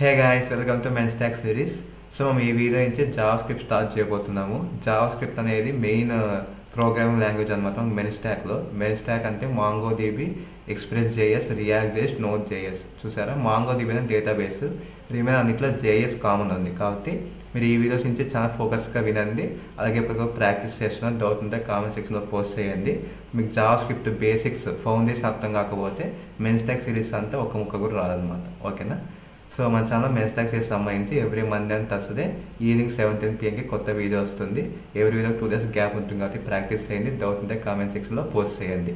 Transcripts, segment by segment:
Hey guys, welcome to men stock series. So మేము ఈ video నుంచి జావా స్క్రిప్ట్ స్టార్ట్ చేయబోతున్నాము. జావా స్క్రిప్ట్ అనేది మెయిన్ ప్రోగ్రామింగ్ లాంగ్వేజ్ అనమాట మెన్ స్టాక్లో. మెన్ స్టాక్ అంటే mango DB, express JS, react JS, node JS. చూసారా, mango DB అనేది డేటాబేస్, రిమైన్ అన్నిట్లో జేఎస్ కామన్ ఉంది. కాబట్టి మీరు ఈ వీడియోస్ నుంచి చాలా ఫోకస్గా వినండి. అలాగే ఇప్పుడు ప్రాక్టీస్ చేస్తున్న డౌట్ ఉంటే కామెంట్ సెక్షన్లో పోస్ట్ చేయండి. మీకు జావా స్క్రిప్ట్ బేసిక్స్ ఫౌండేషన్ అర్థం కాకపోతే మెన్ స్టాక్ సిరీస్ అంతా ఒక ముక్క కూడా రాదనమాట. ఓకేనా? సో మన ఛానల్ మెన్ స్టాక్ సిరీస్ సంబంధించి every Monday and Thursday evening 7:10 PM కొత్త వీడియో వస్తుంది. ఎవ్రీ వీడియో 2 days గ్యాప్ ఉంటుంది కాబట్టి ప్రాక్టీస్ చేయండి. డౌట్ ఉంటే కామెంట్ సెక్షన్లో పోస్ట్ చేయండి.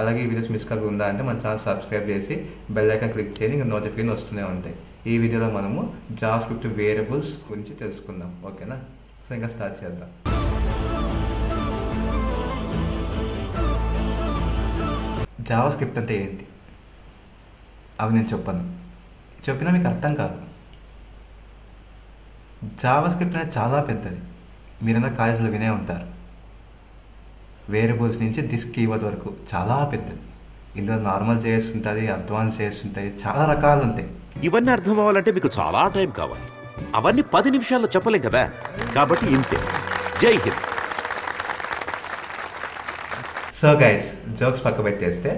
అలాగే ఈ వీడియోస్ మిస్ కాకుండా ఉందా అంటే మన ఛానల్ సబ్స్క్రైబ్ చేసి బెల్ ఐకాన్ క్లిక్ చేయండి. ఇంకా నోటిఫికేషన్ వస్తూనే ఉంటాయి. ఈ వీడియోలో మనము జావా స్క్రిప్ట్ వేరియబుల్స్ గురించి తెలుసుకుందాం. ఓకేనా? సో ఇంకా స్టార్ట్ చేద్దాం. జావా స్క్రిప్ట్ అంటే ఏంటి అవి నేను చెప్పినా మీకు అర్థం కాదు. జావా స్క్రిప్ట్ అనేది చాలా పెద్దది. మీరందరూ కాలేజీలో వినే ఉంటారు. వేరియబుల్స్ నుంచి దిస్ కీవర్డ్ వరకు చాలా పెద్దది. ఇందులో నార్మల్ జేఎస్ ఉంటుంది, అడ్వాన్స్ జేఎస్ ఉంటాయి, చాలా రకాలు ఉంటాయి. ఇవన్నీ అర్థం అవ్వాలంటే మీకు చాలా టైం కావాలి. అవన్నీ 10 నిమిషాల్లో చెప్పలేం కదా. కాబట్టి ఇంతే. జై హింద్. సో గైస్, జోక్స్ పక్క పెట్టేస్తే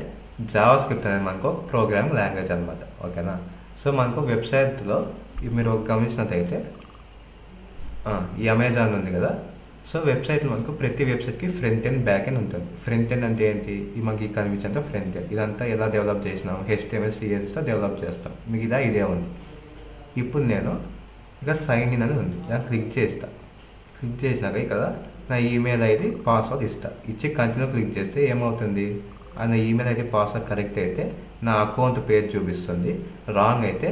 జావా స్క్రిప్ట్ అనేది మనకు ప్రోగ్రామింగ్ లాంగ్వేజ్ అనమాట. ఓకేనా? సో మనకు వెబ్సైట్లో మీరు గమనించినట్టయితే ఈ అమెజాన్ ఉంది కదా. సో వెబ్సైట్లో మనకు ప్రతి వెబ్సైట్కి ఫ్రంట్ ఎండ్ బ్యాక్ ఎండ్ ఉంటుంది. ఫ్రంట్ ఎండ్ అంటే ఏంటి? మనకి కనిపించే ఫ్రంట్ ఎండ్ ఇదంతా ఎలా డెవలప్ చేసినాం, HTML CSSతో డెవలప్ చేస్తాం. మీకు ఇదే ఉంది. ఇప్పుడు నేను ఇక సైన్ ఇన్ అని ఉంది, దాన్ని క్లిక్ చేసినాక ఇక్కడ నా ఈమెయిల్ ID పాస్వర్డ్ ఇచ్చి కంటిన్యూ క్లిక్ చేస్తే ఏమవుతుంది? నా ఈమెయిల్ ID పాస్వర్డ్ కరెక్ట్ అయితే నా అకౌంట్ పేజ్ చూపిస్తుంది, రాంగ్ అయితే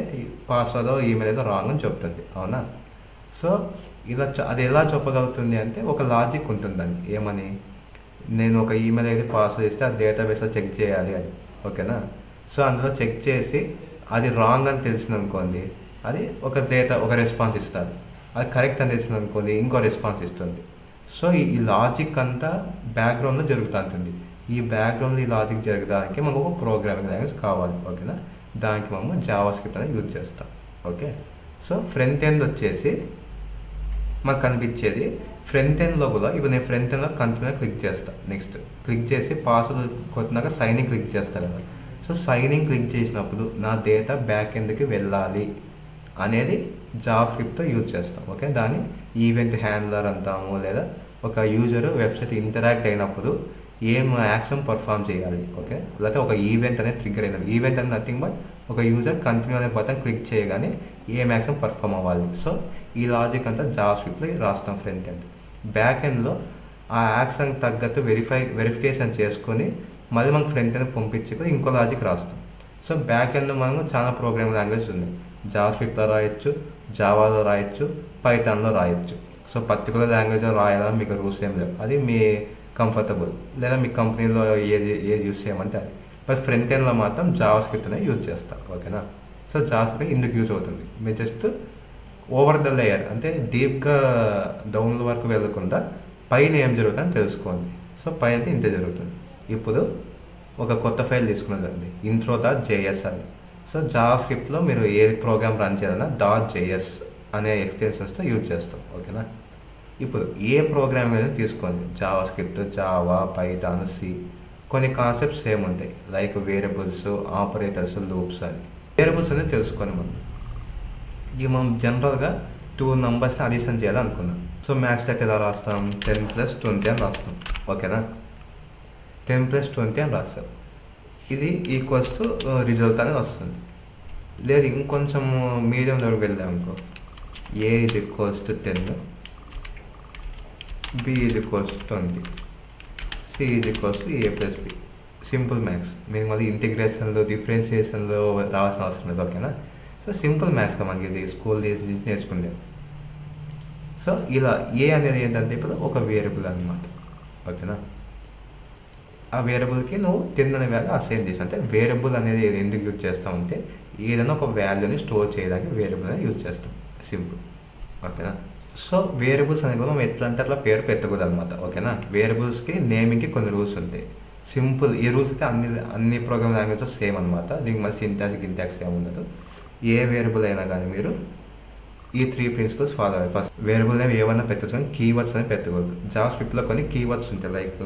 పాస్వర్డ్ ఈమెయిల్ అయితే రాంగ్ అని చెప్తుంది. అవునా? సో ఇలా అది ఎలా చెప్పగలుగుతుంది అంటే ఒక లాజిక్ ఉంటుంది దానికి. ఏమని? నేను ఒక ఈమెయిల్ ID పాస్వర్డ్ ఇస్తే ఆ డేటాబేస్లో చెక్ చేయాలి అని. ఓకేనా? సో అందులో చెక్ చేసి అది రాంగ్ అని తెలిసింది అనుకోండి, అది ఒక రెస్పాన్స్ ఇస్తుంది. అది కరెక్ట్ అని తెలిసింది అనుకోండి, ఇంకో రెస్పాన్స్ ఇస్తుంది. సో ఈ లాజిక్ అంతా బ్యాక్గ్రౌండ్లో జరుగుతుంటుంది. ఈ బ్యాక్గ్రౌండ్లో ఈ లాజిక్ జరగడానికి మనకు ఒక ప్రోగ్రామింగ్ లాంగ్వేజ్ కావాలి. ఓకేనా? దానికి మనము జావా స్క్రిప్ట్ అనేది యూజ్ చేస్తాం. ఓకే. సో ఫ్రంట్ ఎండ్ వచ్చేసి మాకు కనిపించేది ఫ్రంట్ ఎండ్లో కూడా. ఇప్పుడు నేను ఫ్రంట్ ఎండ్లో కంటిన్యూ క్లిక్ చేస్తాను. నెక్స్ట్ క్లిక్ చేసి పాస్వర్డ్ కొట్టినాక సైనింగ్ క్లిక్ చేస్తాను కదా. సో సైనింగ్ క్లిక్ చేసినప్పుడు నా డేటా బ్యాక్ ఎండ్కి వెళ్ళాలి అనేది జావా స్క్రిప్ట్తో యూజ్ చేస్తాం. ఓకే. దాన్ని ఈవెంట్ హ్యాండ్లర్ అంటాము. లేదా ఒక యూజర్ వెబ్సైట్ ఇంటరాక్ట్ అయినప్పుడు ఏం యాక్షన్ పర్ఫామ్ చేయాలి. ఓకే. లేకపోతే ఒక ఈవెంట్ అనేది ట్రిగ్గర్ అయినది. ఈవెంట్ అనేది నథింగ్ బట్ ఒక యూజర్ కంటిన్యూ అనే బటన్ క్లిక్ చేయగానే ఏం యాక్షన్ పర్ఫామ్ అవ్వాలి. సో ఈ లాజిక్ అంతా జావా స్క్రిప్ట్లో రాస్తాం ఫ్రంట్ ఎండ్. బ్యాక్ ఎండ్లో ఆ యాక్షన్ తగ్గట్టు వెరిఫికేషన్ చేసుకొని మళ్ళీ మనకు ఫ్రంట్ ఎండ్ పంపించుకొని ఇంకో లాజిక్ రాస్తాం. సో బ్యాక్ ఎండ్లో మనం చాలా ప్రోగ్రామింగ్ లాంగ్వేజ్ ఉంది. జావా స్క్రిప్ట్లో రాయొచ్చు, జావాలో రాయొచ్చు, పైథాన్లో రాయొచ్చు. సో పర్టికులర్ లాంగ్వేజ్లో రాయాలని మీకు రూల్స్ ఏం లేవు. అది మీ కంఫర్టబుల్, లేదా మీ కంపెనీలో ఏది యూజ్ చేయమంటే అది. బట్ ఫ్రంట్ ఎండ్లో మాత్రం జావా స్క్రిప్ట్ అనేది యూజ్ చేస్తాం. ఓకేనా? సో జావా స్క్రిప్ట్ ఇందుకు యూజ్ అవుతుంది. మీరు జస్ట్ ఓవర్ ద లేయర్ అంటే డీప్గా డౌన్ల వరకు వెళ్ళకుండా పైన ఏం జరుగుతుందని తెలుసుకోండి. సో పైన అయితే ఇంతే జరుగుతుంది. ఇప్పుడు ఒక కొత్త ఫైల్ తీసుకున్నదండి, intro.js అని. సో జావా స్క్రిప్ట్లో మీరు ఏ ప్రోగ్రామ్ రన్ చేయాలన్నా .js అనే ఎక్స్టెన్షన్స్తో యూజ్ చేస్తాం. ఓకేనా? ఇప్పుడు ఏ ప్రోగ్రామ్ అయినా తీసుకోండి, Java script, Java, Python, C, కొన్ని కాన్సెప్ట్స్ సేమ్ ఉంటాయి. లైక్ వేరియబుల్స్, ఆపరేటర్స్, లూప్స్ అని. వేరియబుల్స్ అనేది తెలుసుకొని మనం జనరల్గా 2 numbers అడిషన్ చేయాలనుకున్నాం. సో మ్యాథ్స్లో అయితే ఎలా రాస్తాం? 10 + 20 అని రాస్తాం. ఓకేనా? 10 + 20 అని రాస్తాం. ఇది ఈక్వల్స్ టు రిజల్ట్ అనేది వస్తుంది. లేదు ఇంకొంచెం మీడియం వరకు వెళ్దాం అనుకో, A = 10, B = 20, C = A + B. Simple maths. మీకు మళ్ళీ ఇంటిగ్రేషన్లో, డిఫరెన్షియేషన్లో రావాల్సిన అవసరం లేదు. ఓకేనా? సో సింపుల్ మ్యాథ్స్గా మనకి ఇది స్కూల్ డేస్ నుంచి నేర్చుకుందాం. సో ఇలా ఏ అనేది ఏంటంటే ఇప్పుడు ఒక వేరియబుల్ అనమాట. ఓకేనా? ఆ వేరియబుల్కి నువ్వు 10 అనే వాల్యూ అసైన్ చేసి, అంటే వేరియబుల్ అనేది ఎందుకు యూజ్ చేస్తామంటే ఏదైనా ఒక వాల్యూని స్టోర్ చేయడానికి వేరియబుల్ అనేది యూజ్ చేస్తాం. సింపుల్. ఓకేనా? సో వేరియబుల్స్ అనేది కూడా మనం ఎట్లా అంటే అట్లా పేరు పెట్టకూడదు అనమాట. ఓకేనా? వేరియబుల్స్కి నేమింగ్కి కొన్ని రూల్స్ ఉంటాయి. సింపుల్ ఈ రూల్స్ అయితే అన్ని ప్రోగ్రామ్ లాంగ్వేజ్లో సేమ్ అనమాట. దీనికి మళ్ళీ సింటాక్స్ గింటాక్స్ ఏమి ఉండదు. ఏ వేరియబుల్ అయినా కానీ మీరు ఈ 3 ప్రిన్సిపల్స్ ఫాలో అవ్వాలి. ఫస్ట్ వేరియబుల్ నేమ్ ఏమన్నా పెట్టచ్చు కానీ కీవర్డ్స్ అనేది పెట్టకూడదు. జావా స్క్రిప్ట్లో కొన్ని కీవర్డ్స్ ఉంటాయి, లైక్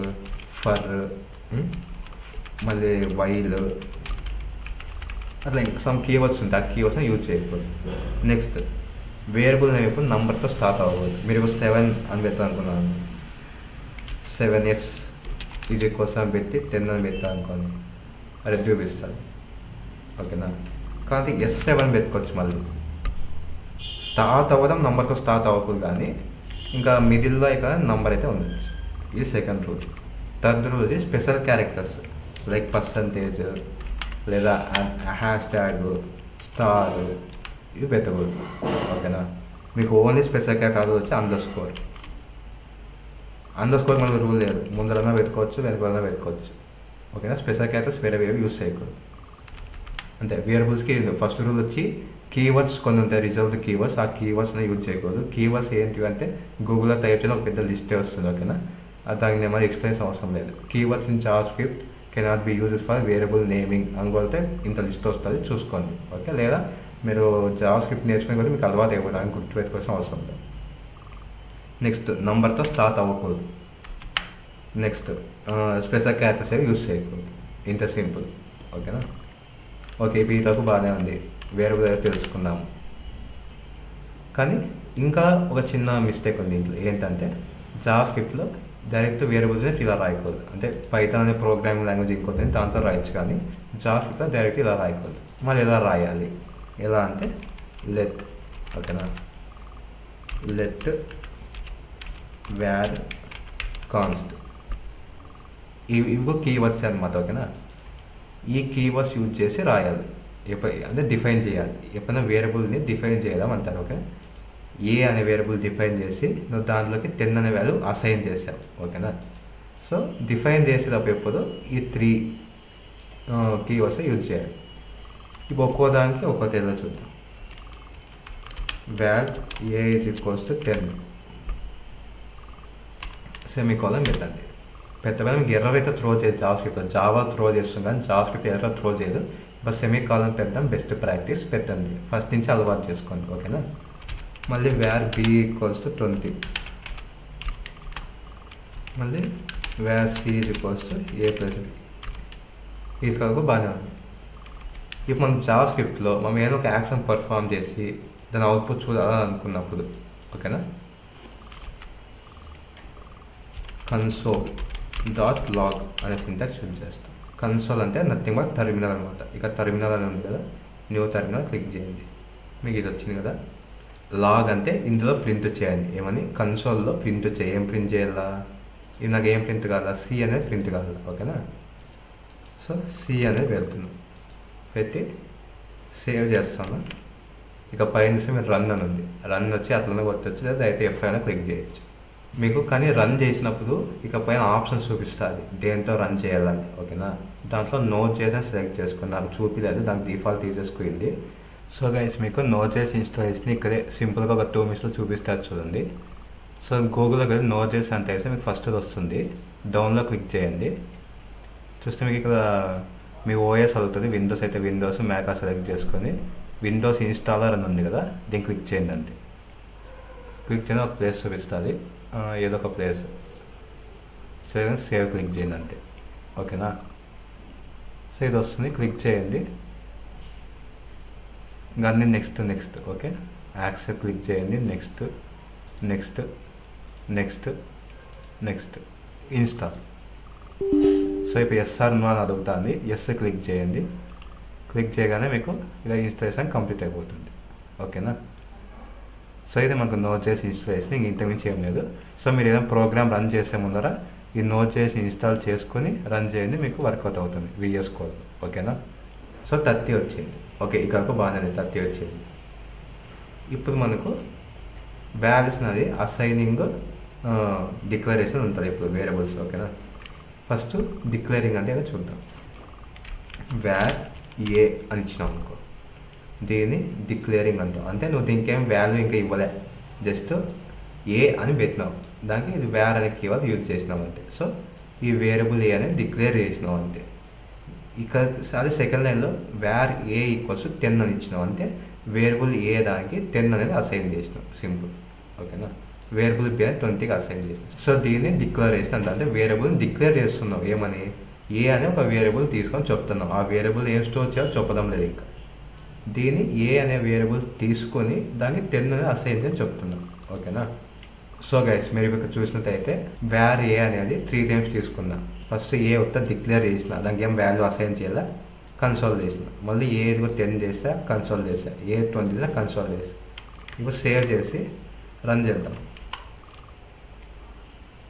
ఫర్, మళ్ళీ వైల్, అట్లా సమ్ కీవర్డ్స్ ఉంటాయి. ఆ కీవర్డ్స్ని యూజ్ చేయకూడదు. నెక్స్ట్ వేరియబుల్ నేమ్ ఇప్పుడు నెంబర్తో స్టార్ట్ అవ్వకూడదు. మీరు ఇప్పుడు 7 అని పెట్టాలనుకున్నాను, 7s ఈజ్ ఈక్వల్స్ అని పెట్టి 10 అని పెట్టాలనుకోండి, అది చూపిస్తుంది. ఓకేనా? కానీ S7 పెట్టుకోవచ్చు. మళ్ళీ స్టార్ట్ అవ్వడం నెంబర్తో స్టార్ట్ అవ్వకూడదు, కానీ ఇంకా మిడిల్లో ఇక్కడ నెంబర్ అయితే ఉండొచ్చు. ఇది సెకండ్ రూల్. థర్డ్ రూల్ ఇది స్పెషల్ క్యారెక్టర్స్ లైక్ పర్సంటేజ్ లేదా హ్యాష్ ట్యాగ్, స్టార్, ఇవి పెట్టకూడదు. ఓకేనా? మీకు ఓన్లీ స్పెషల్ క్యారెక్టర్ వచ్చి అండర్ స్కోర్ మనకు రూల్ లేదు. ముందరన్నా పెట్టుకోవచ్చు, వెనకాలన్నా పెట్టుకోవచ్చు. ఓకేనా? స్పెషల్ క్యారెక్టర్స్ వేరే యూస్ చేయకూడదు. అంతే. వేరియబుల్స్కి ఫస్ట్ రూల్ వచ్చి కీవర్డ్స్ కొన్ని ఉంటాయి, రిజర్వ్డ్ కీవర్డ్స్. ఆ కీవర్డ్స్ని యూజ్ చేయకూడదు. కీవర్డ్స్ ఏంటి అంటే గూగుల్లో టైప్ చేయడం ఒక పెద్ద లిస్టే వస్తుంది. ఓకేనా? దానికి ఏమైనా ఎక్స్ప్లెయిన్స్ అవసరం లేదు. Keywords in Java script cannot be used for variable naming అని కొడితే ఇంత లిస్ట్ వస్తుంది, చూసుకోండి. ఓకే? లేదా మీరు జావా స్క్రిప్ట్ నేర్చుకునే కూడా మీకు అలవాటు అయిపోతుంది, గుర్తుపెట్టుకోవాల్సిన అవసరం లేదు. నెక్స్ట్ నంబర్తో స్టార్ట్ అవ్వకూడదు. నెక్స్ట్ స్పెషల్ క్యారెక్టర్స్ ఏవి యూజ్ చేయకూడదు. ఇంత సింపుల్. ఓకేనా? ఓకే, ఇప్పుడు ఈతకు బాగానే ఉంది, వేరియబుల్ అయితే తెలుసుకున్నాము. కానీ ఇంకా ఒక చిన్న మిస్టేక్ ఉంది ఇంట్లో. ఏంటంటే జావా స్క్రిప్ట్లో డైరెక్ట్ వేరియబుల్స్ ఇలా రాయకూడదు. అంటే పైథాన్ అనే ప్రోగ్రామింగ్ లాంగ్వేజ్ ఇంకోటి దాంతో రాయొచ్చు, కానీ జావా స్క్రిప్ట్లో డైరెక్ట్ ఇలా రాయకూడదు. మళ్ళీ ఎలా రాయాలి? ఎలా అంటే లెట్. ఓకేనా? లెట్ వ్యార్ కాన్స్ట్, ఇవి కీవర్డ్స్ అనమాట. ఓకేనా? ఈ కీవర్డ్స్ యూజ్ చేసి రాయాలి. అంటే డిఫైన్ చేయాలి. ఎప్పుడైనా వేరియబుల్ని డిఫైన్ చేయడం అంటారు. ఓకే? ఏ అనే వేరియబుల్ డిఫైన్ చేసి నువ్వు దాంట్లోకి 10 అనే వాల్యూ అసైన్ చేసావు. ఓకేనా? సో డిఫైన్ చేసేటప్పుడు ఎప్పుడు ఈ 3 కీవర్డ్స్ యూజ్ చేయాలి. ఇప్పుడు ఒక్కో దానికి ఒక్కో తేడా చూద్దాం. వ్యాల్ ఏ ఈజ్ ఈక్వల్స్ టు 10 సెమీకోలన్ పెట్టండి. పెట్టగానే మీకు ఎర్రర్ అయితే త్రో చేయదు జావా స్క్రిప్ట్లో. జావా త్రో చేస్తుంది కానీ జావా స్క్రిప్ట్ ఎర్రర్ త్రో చేయదు. బట్ సెమీకోలన్ పెట్టడం బెస్ట్ ప్రాక్టీస్. పెట్టండి, ఫస్ట్ నుంచి అలవాటు చేసుకోండి. ఓకేనా? మళ్ళీ వ్యార్ బి ఈక్వల్స్ టు 20, మళ్ళీ where C is equals to A plus B. ఇది వరకు బాగానే ఉంది. ఇప్పుడు మనం జావా స్క్రిప్ట్లో మనం ఏదో ఒక యాక్షన్ పర్ఫామ్ చేసి దాని అవుట్పుట్ చూడాలనుకున్నప్పుడు, ఓకేనా, console.log అనే సింటాక్స్ యూజ్ చేస్తాం. కన్సోల్ అంటే నథింగ్ బట్ టర్మినల్ అనమాట. ఇక టర్మినల్ అని ఉంది కదా, న్యూ టర్మినల్ క్లిక్ చేయండి. మీకు ఇది వచ్చింది కదా. లాగ్ అంటే ఇందులో ప్రింట్ చేయండి. ఏమని? కన్సోల్లో ప్రింట్ చేయి. ఏం ప్రింట్ చేయాలా? ఇది నాకు ఏం ప్రింట్ కావాలా? సి అనేది ప్రింట్ కావాలి. ఓకేనా? సో సి అనేది వెళ్తున్నాం, పెట్టి సేవ్ చేస్తాను. ఇక పైన మీరు రన్ అని ఉంది. రన్ వచ్చి అట్లనే కొట్టచ్చు, లేదా అయితే ఎఫ్ అయినా క్లిక్ చేయొచ్చు మీకు. కానీ రన్ చేసినప్పుడు ఇక పైన ఆప్షన్స్ చూపిస్తుంది దేంతో రన్ చేయాలని. ఓకేనా? దాంట్లో నోట్ చేసి సెలెక్ట్ చేసుకుని నాకు చూపించలేదు, దానికి డిఫాల్ట్ తీసేసుకుంది. సో గైస్ మీకు నోట్ చేసి ఇన్స్టాలేషన్ ఇక్కడే సింపుల్గా ఒక 2 minutesలో చూపిస్తారు చూడండి. సో గూగుల్లో కదా నోట్ చేసి అంత అయితే మీకు ఫస్ట్ వస్తుంది. డౌన్లో క్లిక్ చేయండి. చూస్తే మీకు ఇక్కడ మీ ఓఎస్ అవుతుంది. విండోస్ అయితే విండోస్, మ్యాక్ సెలెక్ట్ చేసుకొని విండోస్ ఇన్స్టాలర్ అని ఉంది కదా, దీన్ని క్లిక్ చేయండి. అంతే. క్లిక్ చేయడం ఒక ప్లేస్ చూపిస్తుంది, ఏదో ఒక ప్లేస్ చేయండి. సేవ్ క్లిక్ చేయండి. అంతే. ఓకేనా? సో ఇది వస్తుంది, క్లిక్ చేయండి. ఇంకా అన్ని నెక్స్ట్. ఓకే, యాక్సెప్ట్ క్లిక్ చేయండి. Next install. సో ఇప్పుడు ఎస్ఆర్ నో అని అడుగుతుంది. ఎస్ క్లిక్ చేయండి. క్లిక్ చేయగానే మీకు ఇలా ఇన్స్టాలేషన్ కంప్లీట్ అయిపోతుంది. ఓకేనా? సో ఇది మనకు నోట్ చేసి ఇన్స్టాలేషన్, ఇంక ఇంతకుమించి ఏం లేదు. సో మీరు ఏదైనా ప్రోగ్రామ్ రన్ చేసే ముందర ఈ నోట్ చేసి ఇన్స్టాల్ చేసుకొని రన్ చేయండి, మీకు వర్కౌట్ అవుతుంది విఎస్ కోడ్. ఓకేనా? సో 30 వచ్చింది. ఓకే, ఇక్కడికి బాగానే 30 వచ్చింది. ఇప్పుడు మనకు వాల్యూస్ అనేది అసైనింగ్ డిక్లరేషన్ ఉంటుంది ఇప్పుడు వేరియబుల్స్. ఓకేనా? ఫస్ట్ డిక్లేరింగ్ అంటే ఏదో చూద్దాం. వ్యార్ ఏ అని ఇచ్చినాం అనుకో, దీన్ని డిక్లేరింగ్ అంటాం. అంటే నువ్వు దీనికి ఏం వాల్యూ ఇంకా ఇవ్వలే, జస్ట్ ఏ అని పెట్టినావు, దానికి ఇది వ్యార్ అనే కీవర్డ్ యూజ్ చేసినావు అంతే. సో ఈ వేరియబుల్ ఏ అనేది డిక్లేర్ చేసినావు అంతే. ఇక్కడ అదే సెకండ్ లైన్లో వ్యార్ ఏ ఈక్వల్స్ 10 అని ఇచ్చినావు అంతే. వేరియబుల్ ఏ దానికి 10 అనేది అసైన్ చేసినాం, సింపుల్. ఓకేనా, వేరియబుల్ బి అని 20కి అసైన్ చేసినాం. సో దీన్ని డిక్లరేషన్ అంటే వేరియబుల్ని డిక్లేర్ చేస్తున్నాం. ఏమని, ఏ అనే ఒక వేరియబుల్ తీసుకొని చెప్తున్నాం. ఆ వేరియబుల్ ఏం స్టోర్ చేయాలో చెప్పడం లేదు. ఇంకా దీన్ని ఏ అనే వేరియబుల్ తీసుకొని దానికి 10 అనేది అసైన్ చేయని చెప్తున్నాం. ఓకేనా. సో గైస్, మీరు ఇక్కడ చూసినట్టయితే వేర్ ఏ అనేది 3 టైమ్స్ తీసుకున్నాం. ఫస్ట్ ఏ ఉత్త డిక్లేర్ చేసిన, దానికి ఏం వాల్యూ అసైన్ చేయాలా, కన్సోల్ చేసిన. మళ్ళీ ఏ 10 చేస్తా, కన్సోల్ చేస్తా. ఏ 20 చేస్తా, కన్సోల్ చేస్తా. ఇప్పుడు సేవ్ చేసి రన్ చేద్దాం.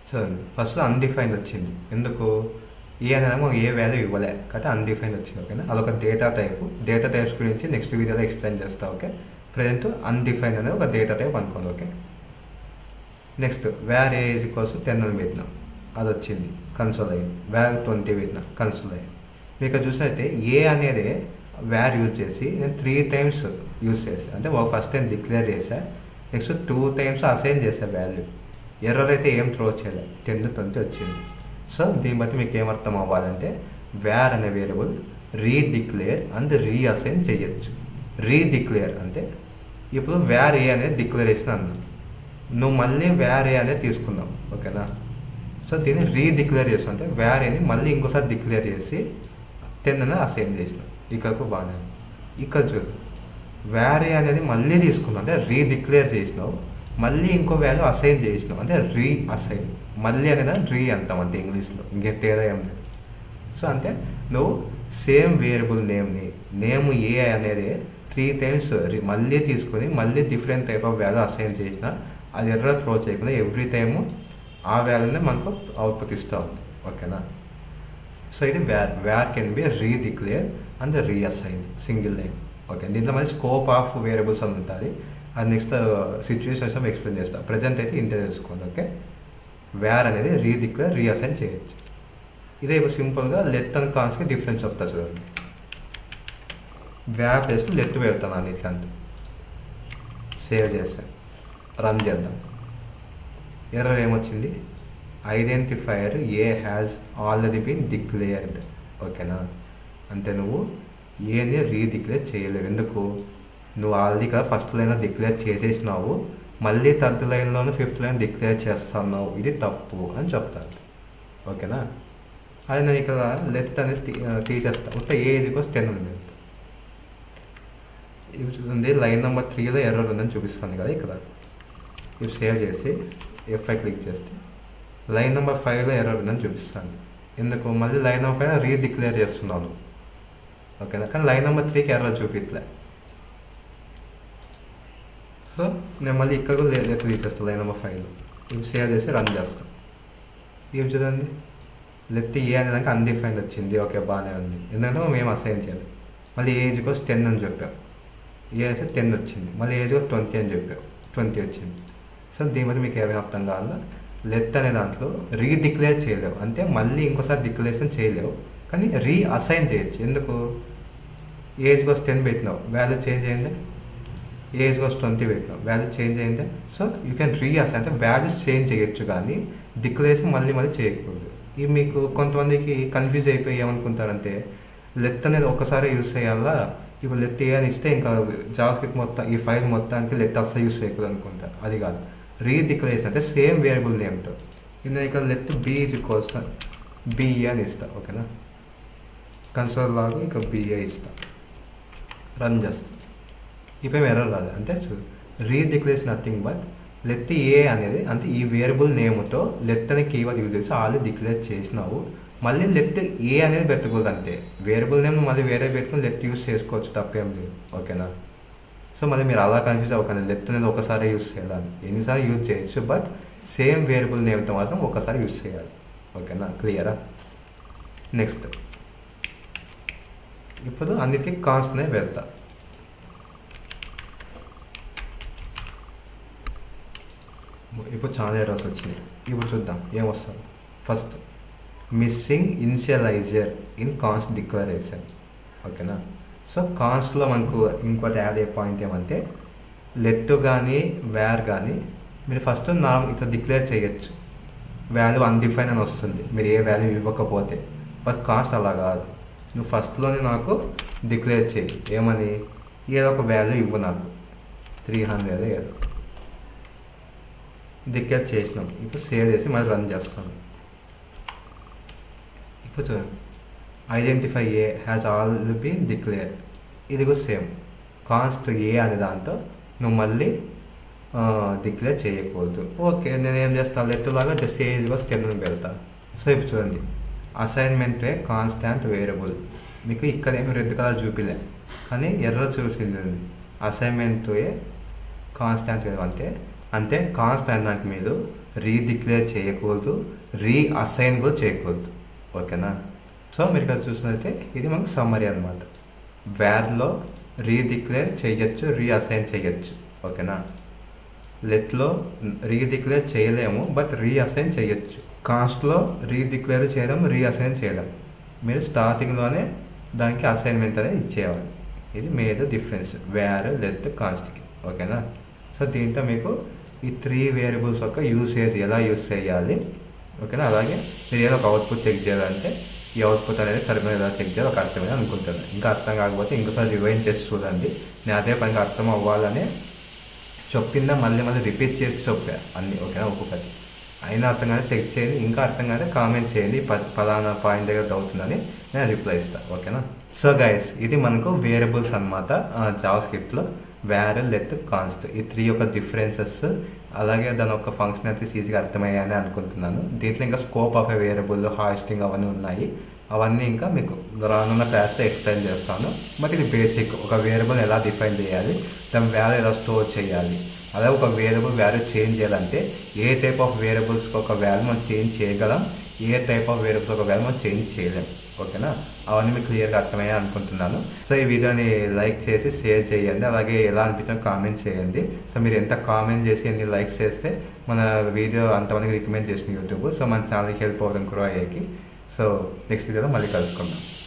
చూడండి, ఫస్ట్ అన్డిఫైన్డ్ వచ్చింది. ఎందుకు, ఏ అనేది మనం ఏ వాల్యూ ఇవ్వలే కాబట్టి అన్డిఫైన్డ్ వచ్చింది. ఓకేనా, అదొక డేటా టైపు. డేటా టైప్స్ గురించి నెక్స్ట్ వీడియోలో ఎక్స్ప్లెయిన్ చేస్తా. ఓకే, ప్రజెంట్ అన్డిఫైన్డ్ అనేది ఒక డేటా టైప్ అనుకోండి. ఓకే, నెక్స్ట్ వేర్ ఏ కోసం 10 అని పెట్టినాం, అది వచ్చింది, కన్సోల్ అయ్యింది. వేర్ 20 పెట్టినా, కన్సోల్ అయ్యింది. మీకు చూసినైతే ఏ అనేది వేర్ యూజ్ చేసి నేను 3 టైమ్స్ యూజ్ చేస్తాను. అంటే ఒక ఫస్ట్ టైం డిక్లేర్ చేసా, నెక్స్ట్ 2 టైమ్స్ అసైన్ చేసా వాల్యూ. ఎర్రర్ అయితే ఏం త్రో చేయలేదు, 10 to 20 వచ్చింది. సో దీన్ని బట్టి మీకు ఏమర్థం అవ్వాలంటే వేర్ అనే వేరియబుల్ రీడిక్లేర్ అండ్ రీఅసైన్ చేయొచ్చు. రీడిక్లేర్ అంటే ఇప్పుడు వేర్ ఏ అనేది డిక్లరేషన్ అన్నా, నువ్వు మళ్ళీ వేర్ ఏ అనేది తీసుకున్నావు. ఓకేనా, సో దీన్ని రీడిక్లేర్ చేస్తావు అంటే వేర్ ఏని మళ్ళీ ఇంకోసారి డిక్లేర్ చేసి 10 అనేది అసైన్ చేసినావు. ఇక్కడకు బాగానే, ఇక్కడ చూడు, వేర్ ఏ అనేది మళ్ళీ తీసుకున్నావు అంటే రీడిక్లేర్ చేసినావు, మళ్ళీ ఇంకో వాల్యూ అసైన్ చేసినావు అంటే రీఅసైన్. మళ్ళీ అనేది రీ అంటాం అంటే ఇంగ్లీష్లో, ఇంకే తేడా ఏం లేదు. సో అంటే నువ్వు సేమ్ వేరియబుల్ నేమ్ ఏ అనేది 3 టైమ్స్ మళ్ళీ తీసుకొని మళ్ళీ different type of value assign చేసిన, అది ఎర్రర్ త్రో చేయకుండా ఎవ్రీ టైము ఆ వాల్యూనే మనకు అవుట్పుట్ ఇస్తూ ఉంది. ఓకేనా, సో ఇది where can be redeclare and reassign single line. Okay, దీంట్లో మళ్ళీ స్కోప్ ఆఫ్ వేరియబుల్స్ అని ఉంటుంది, అది నెక్స్ట్ సిచ్యువేషన్ ఎక్స్ప్లెయిన్ చేస్తాను. ప్రజెంట్ అయితే ఇంతే తెలుసుకోండి. ఓకే, వేర్ అనేది రీడిక్లేర్ రీఅసైన్ చేయొచ్చు. ఇదే ఇప్పుడు సింపుల్గా లెట్ అండ్ కాన్స్కి డిఫరెన్స్ చెప్తా చూడండి. వేర్ ప్లేస్ లెట్ పెడతాను అన్నిట్లంతా. సేవ్ చేస్తాను, రన్ చేద్దాం. ఎర్రర్ ఏమొచ్చింది, identifier a has already been declared. ఓకేనా, అంటే నువ్వు ఏని రీడిక్లేర్ చేయలేవు. ఎందుకు, నువ్వు ఆల్రెడీ ఇక్కడ ఫస్ట్ లైన్లో డిక్లేర్ చేసేసినావు, మళ్ళీ 3rd లైన్లోనూ 5th లైన్ డిక్లేర్ చేస్తున్నావు, ఇది తప్పు అని చెప్తాను. ఓకేనా, అది నేను ఇక్కడ లెట్ అనేది తీసేస్తాను. మొత్తం ఏ 10 అని వెళ్తాను. ఇవి చూడండి, లైన్ నెంబర్ 3లో ఎర్రర్ ఉందని చూపిస్తాను కదా ఇక్కడ. ఇవి సేవ్ చేసి F5 క్లిక్ చేస్తే లైన్ నెంబర్ 5లో ఎర్రర్ ఉందని చూపిస్తాను. ఎందుకు, మళ్ళీ లైన్ నెంబర్ 5 రీడిక్లేర్ చేస్తున్నాను. ఓకేనా, కానీ లైన్ నెంబర్ 3కి ఎర్రర్ చూపించలే. సో నేను మళ్ళీ ఇక్కడ కూడా లెట్ తీసేస్తాను లైన్ నెంబర్ 5లో. ఇవి సేవ్ చేసి రన్ చేస్తాను. ఇవి చూడండి, లెట్ ఏ అనేదానికి అన్డిఫైన్డ్ వచ్చింది. ఓకే, బాగానే ఉంది, ఎందుకంటే మేము అసైన్ చేయాలి. మళ్ళీ ఏజ్ కోసం 10 అని చెప్పావు, ఏ అయితే 10 వచ్చింది. మళ్ళీ ఏజ్ కోసం 20 అని చెప్పావు, 20 వచ్చింది. సో దీని బట్టి మీకు ఏమైనా అర్థం కావాలా, లెట్ అనే దాంట్లో రీడిక్లేర్ చేయలేవు, అంటే మళ్ళీ ఇంకోసారి డిక్లరేషన్ చేయలేవు, కానీ రీఅసైన్ చేయొచ్చు. ఎందుకు, ఏజ్ కోసం 10 పెట్టినావు, వాల్యూ చేంజ్ అయిందే. ఏజ్ కోసం 20 పెట్టినావు, వాల్యూ చేంజ్ అయిందే. సో యూ కెన్ రీఅసైన్ అంటే వాల్యూస్ చేంజ్ చేయొచ్చు, కానీ డిక్లరేషన్ మళ్ళీ చేయకూడదు. ఇవి మీకు కొంతమందికి కన్ఫ్యూజ్ అయిపోయి ఏమనుకుంటారంటే లెట్ అనేది ఒకసారి యూస్ చేయాలా, ఇప్పుడు లెట్ ఏ అని ఇస్తే ఇంకా జావాస్క్రిప్ట్ మొత్తం ఈ ఫైల్ మొత్తానికి లెట్ అస్సలు యూస్ చేయకూడదు అనుకుంటారు. అది కాదు, రీడిక్లరేషన్ అంటే సేమ్ వేరియబుల్ నేమ్తో. నేను ఇక్కడ లెట్ బి కోసం బిఏ అని ఇస్తా. ఓకేనా, కన్సోల్ లాగా ఇంకా బిఏ ఇస్తా, రన్ చేస్తా. ఇప్పుడు ఎర్రర్ రాదు. అంటే రీడిక్లేర్ నథింగ్ బట్ లెట్ ఏ అనేది, అంటే ఈ వేరియబుల్ నేమ్తో లెట్ అనే కీవర్డ్ యూజ్ చేసి ఆల్రెడీ డిక్లేర్ చేసినావు, మళ్ళీ లెట్ ఏ అనేది పెట్టకూడదు. అంతే, వేరియబుల్ నేమ్ మళ్ళీ వేరే పెట్టుకుని లెట్ యూస్ చేసుకోవచ్చు, తప్పేం లేదు. ఓకేనా, సో మళ్ళీ మీరు అలా కన్ఫ్యూజ్ అవ్వకండి, లెట్ అనేది ఒకసారి యూస్ చేయాలి, ఎన్నిసార్లు యూజ్ చేయొచ్చు, బట్ సేమ్ వేరియబుల్ నేమ్తో మాత్రం ఒకసారి యూస్ చేయాలి. ఓకేనా, క్లియరా. నెక్స్ట్ ఇప్పుడు అన్నిటికీ కాన్స్ట్నే వెళ్తా. ఇప్పుడు చాలా ఎర్రర్స్ వచ్చినాయి. ఇప్పుడు చూద్దాం ఏమొస్తుంది. First missing initializer in const declaration. ఓకేనా, సో కాన్స్ట్లో మనకు ఇంకోటి యాడ్ అయ్యే పాయింట్ ఏమంటే లెట్ కానీ వేర్ కానీ మీరు ఫస్ట్ ఇట్లా డిక్లేర్ చేయొచ్చు, వాల్యూ అన్డిఫైన్ అని వస్తుంది మీరు ఏ వాల్యూ ఇవ్వకపోతే. బట్ కాస్ట్ అలా కాదు, నువ్వు ఫస్ట్లోనే నాకు డిక్లేర్ చేయి ఏమని, ఏదో ఒక వాల్యూ ఇవ్వు నాకు 300 ఏదో డిక్లేర్ చేసినాం. ఇప్పుడు సేవ్ చేసి మళ్ళీ రన్ చేస్తాను. ఇప్పుడు చూడండి, identify a has all been declare. ఇది కూడా సేమ్, కాన్స్ట్ ఏ అనే దాంతో నువ్వు మళ్ళీ డిక్లేర్ చేయకూడదు. ఓకే, నేను ఏం చేస్తాను, లెట్టులాగా జస్ట్ ఏ ఈజ్ 10 అని పెడతా. సో ఇప్పుడు చూడండి, అసైన్మెంట్ ఏ కాన్స్టాంట్ వేరియబుల్. మీకు ఇక్కడ ఏమి రెడ్ కలర్ చూపిలే, కానీ ఎర్ర చూసింది. అసైన్మెంట్ ఏ కాన్స్టాంట్ వేరియబుల్ అంటే కాన్స్టాంట్ దానికి మీరు రీడిక్లేర్ చేయకూడదు, రీఅసైన్ కూడా చేయకూడదు. ఓకేనా? సో మీరు ఇక్కడ చూసినట్లయితే ఇది మనకు సమ్మరీ అనమాట. వ్యార్లో రీడిక్లేర్ చేయొచ్చు, రీఅసైన్ చేయొచ్చు. ఓకేనా? లెట్లో రీడిక్లేర్ చేయలేము, బట్ రీఅసైన్ చేయొచ్చు. కాస్ట్లో రీడిక్లేర్ చేయడం, రీఅసైన్ చేయడం. మీరు స్టార్టింగ్లోనే దానికి అసైన్మెంట్ అనేది ఇచ్చేయాలి. ఇది మేజర్ డిఫరెన్స్ వ్యార్, లెట్, కాన్స్ట్కి. ఓకేనా? సో దీంతో మీకు ఈ 3 వేరియబుల్స్ యొక్క యూసేజ్ ఎలా యూస్ చేయాలి. ఓకేనా? అలాగే మీరు ఏదో ఒక అవుట్పుట్ చెక్ చేయాలంటే ఈ అవుట్పుట్ అనేది సరిపోయిన ఎలా చెక్ చేయాలి ఒక అర్థమైనా అనుకుంటాను. ఇంకా అర్థం కాకపోతే ఇంకోసారి రివైండ్ చేసి చూడండి. నేను అదే పనిగా అర్థం అవ్వాలని చెప్పిందా మళ్ళీ రిపీట్ చేసి చెప్పా అన్నీ. ఓకేనా? ఒక్కొక్కటి అయినా అర్థం కానీ చెక్ చేయండి, ఇంకా అర్థం కానీ కామెంట్ చేయండి, పలానా పాయింట్ దగ్గర అవుతుందని నేను రిప్లై ఇస్తాను. ఓకేనా? సో గైస్, ఇది మనకు వేరియబుల్స్ అనమాట జావా స్క్రిప్ట్లో. వ్యార్, లెట్, కాన్స్ట్ ఈ 3 యొక్క డిఫరెన్సెస్, అలాగే దాని యొక్క ఫంక్షనాలిటీస్ ఈజీగా అర్థమయ్యాయని అనుకుంటున్నాను. దీంట్లో ఇంకా scope of A variable, hastening అవన్నీ ఉన్నాయి. అవన్నీ ఇంకా మీకు రానున్న క్లాస్లో ఎక్స్ప్లెయిన్ చేస్తాను. బట్ ఇది బేసిక్, ఒక వేరియబుల్ ఎలా డిఫైన్ చేయాలి, దాని వాల్యూ ఎలా స్టోర్ చేయాలి, అలాగే ఒక వేరియబుల్ వాల్యూ చేంజ్ చేయాలంటే ఏ టైప్ ఆఫ్ వేరియబుల్స్కి ఒక వాల్యూ మనం చేంజ్ చేయగలం, ఏ టైప్ ఆఫ్ వేరియబుల్స్ ఒక వాల్యూ మనం చేంజ్ చేయలేం. ఓకేనా? అవన్నీ మీకు క్లియర్గా అర్థమయ్యాయి అనుకుంటున్నాను. సో ఈ వీడియోని లైక్ చేసి షేర్ చేయండి, అలాగే ఎలా అనిపించినా కామెంట్ చేయండి. సో మీరు ఎంత కామెంట్ చేసి ఎన్ని లైక్స్ చేస్తే మన వీడియో అంతమందికి రికమెండ్ చేసిన యూట్యూబ్. సో మన ఛానల్కి హెల్ప్ అవ్వడం గ్రో అయ్యేకి. సో నెక్స్ట్ వీడియోలో మళ్ళీ కలుసుకుందాం.